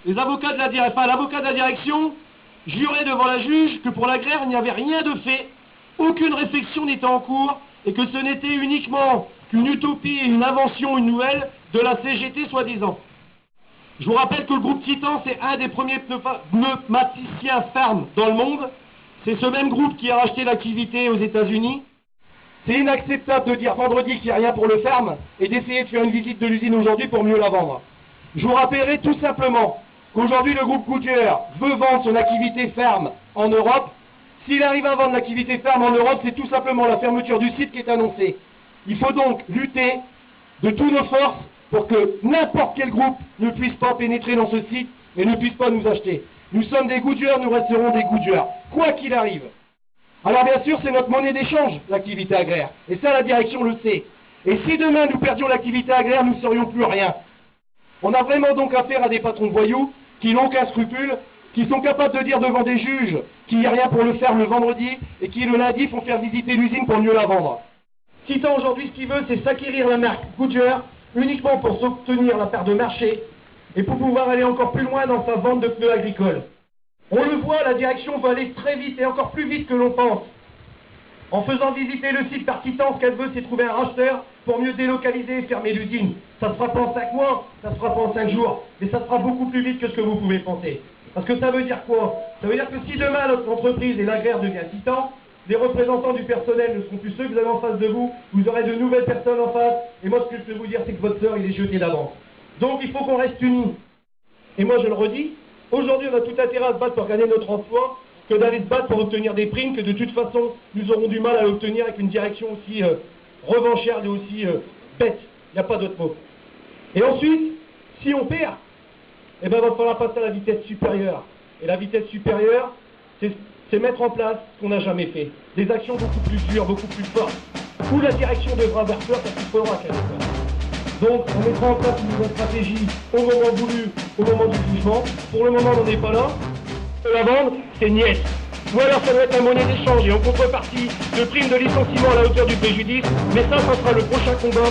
l'avocat de la direction jurait devant la juge que pour l'Agraire, il n'y avait rien de fait, aucune réflexion n'était en cours, et que ce n'était uniquement qu'une utopie et une invention, une nouvelle, de la CGT soi-disant. Je vous rappelle que le groupe Titan, c'est un des premiers pneumaticiens fermes dans le monde. C'est ce même groupe qui a racheté l'activité aux États-Unis. C'est inacceptable de dire vendredi qu'il n'y a rien pour le ferme et d'essayer de faire une visite de l'usine aujourd'hui pour mieux la vendre. Je vous rappellerai tout simplement qu'aujourd'hui le groupe Goodyear veut vendre son activité ferme en Europe. S'il arrive à vendre l'activité ferme en Europe, c'est tout simplement la fermeture du site qui est annoncée. Il faut donc lutter de toutes nos forces pour que n'importe quel groupe ne puisse pas pénétrer dans ce site et ne puisse pas nous acheter. Nous sommes des Goodyear, nous resterons des Goodyear, quoi qu'il arrive. Alors bien sûr, c'est notre monnaie d'échange, l'activité agraire. Et ça, la direction le sait. Et si demain nous perdions l'activité agraire, nous ne serions plus rien. On a vraiment donc affaire à des patrons de voyous qui n'ont aucun scrupule, qui sont capables de dire devant des juges qu'il n'y a rien pour le faire le vendredi et qui le lundi font faire visiter l'usine pour mieux la vendre. Titan aujourd'hui, ce qu'il veut, c'est s'acquérir la marque Goodyear uniquement pour s'obtenir la part de marché et pour pouvoir aller encore plus loin dans sa vente de pneus agricoles. On le voit, la direction va aller très vite et encore plus vite que l'on pense. En faisant visiter le site par Titan, ce qu'elle veut, c'est trouver un racheteur pour mieux délocaliser et fermer l'usine. Ça ne se fera pas en 5 mois, ça ne se fera pas en 5 jours, mais ça se fera beaucoup plus vite que ce que vous pouvez penser. Parce que ça veut dire quoi? Ça veut dire que si demain notre entreprise et l'Agraire devient Titan, les représentants du personnel ne seront plus ceux que vous avez en face de vous, vous aurez de nouvelles personnes en face, et moi ce que je peux vous dire, c'est que votre sort, il est jeté d'avance. Donc il faut qu'on reste unis. Et moi je le redis, aujourd'hui on a tout intérêt à se battre pour gagner notre emploi, que d'aller se battre pour obtenir des primes, que de toute façon nous aurons du mal à l'obtenir avec une direction aussi revancharde et aussi bête. Il n'y a pas d'autre mot. Et ensuite, si on perd, eh ben, il va falloir passer à la vitesse supérieure. Et la vitesse supérieure, c'est mettre en place ce qu'on n'a jamais fait. Des actions beaucoup plus dures, beaucoup plus fortes. Où la direction devra avoir peur parce qu'il faudra qu'elle ait peur. Donc, on mettra en place une nouvelle stratégie au moment voulu, au moment du jugement. Pour le moment, on n'en est pas là. La vendre, c'est niette. Ou alors ça doit être la monnaie d'échange et en contrepartie de primes de licenciement à la hauteur du préjudice. Mais ça sera le prochain combat